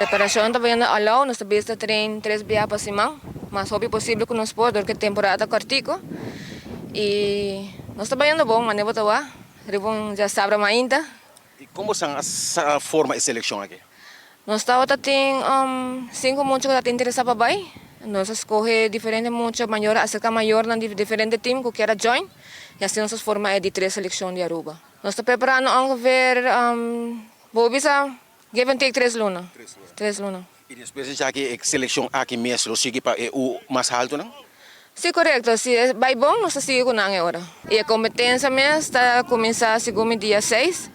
preparação está vendo alô, nós estamos a treinar 3 dias para cima, mas hobby possível com nós por, porque temporada cortico. E nós estamos vendo bom, mas não vou estar já sabe ainda. E como essa forma de seleção aqui? Nós estamos tem 5 muchos que te interessa para vai. Nós escolhe diferente mucho maior, acerca maior na diferente time que quer join. E assim nossa forma é de 3 seleções de Aruba. Nós estamos preparando ongeveer, vou bisa give and take 3 lunas. 3 lunas. E depois já que a seleção aqui mesmo sigue para o mais alto, não? Sim, correto. Se vai bom, nós seguimos com agora. E a competência mesmo está começar segundo dia 6.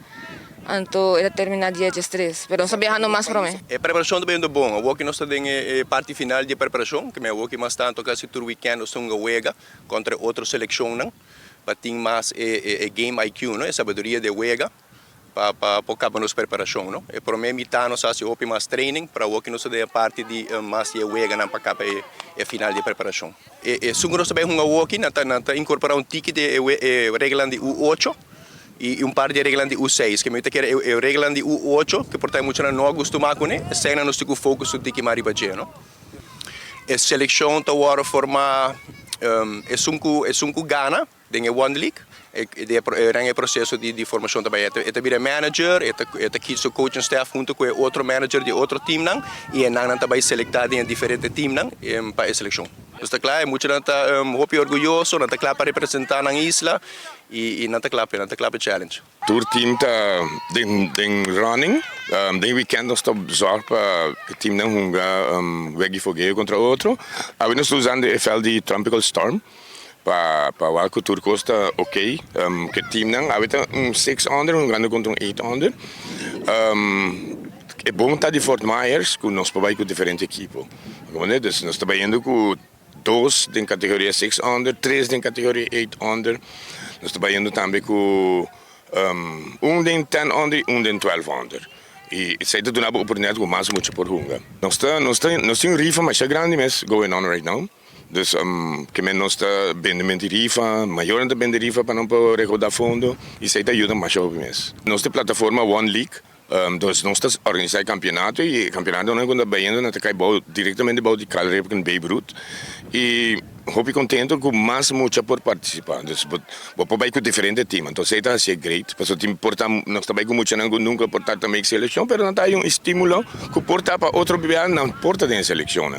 Então, ele termina dia 13, mas nós viajando mais para mim. A preparação também é boa. O que nós temos é parte final de preparação, que é o que mais tanto que todo weekend nós estamos jogando contra outra seleção, não? Para ter mais game IQ, não? A sabedoria de jogar para focar nos preparação, não? E para mim, nós fazemos mais training para o que nós temos parte de mais de jogar não para a final de preparação. E segundo nós também jogamos aqui, nós incorporar ticket de reglanan de U8. E par de reglanan de U6, que me que é o reglanan de U8, que portanto muito não acostumado com ele, sem nós temos foco sobre que mais riba, não? A seleção está agora formar cinco Ghana, tem One League, é o processo de formação também. É também manager, é aqui o coaching staff junto com outro manager de outro time, e não também selectado em diferentes times para a seleção. Está claro, é muito orgulhoso, não está claro para representar na isla e não está claro para challenge. Tour team tá den running, den weekend nós estamos zorg para o time não jogar weg fogueio contra outro. A nós usando o FL de Tropical Storm para o que Tour Costa ok, que time não, a gente 6 under, jogando contra 8 under. É bom estar de Fort Myers, que nós podemos com diferente equipo. Nós estamos trabalhando com 2 em categoria 6 under, 3 em categoria 8 under. Nós trabalhando também com em 10 under e em 12 under. E isso aí dá uma oportunidade com mais muito por jogar. Nós temos rifa mais grande mas going on right now. Dus que nós está bem de rifa, maior bem de rifa para não recordar fundo. Isso aí ajuda mais ao mês. Nossa plataforma One League. Dus nós estamos organizando campeonato e campeonato não é quando bem não cai diretamente de calor com Babe Ruth e hope contento com mais mucha por participar. Dus vou para com diferente time. Então isso está ser great. Porque o time porta nós também com mucha não nunca portar também seleção, mas não está um estímulo que porta para outro bebê não porta de seleção.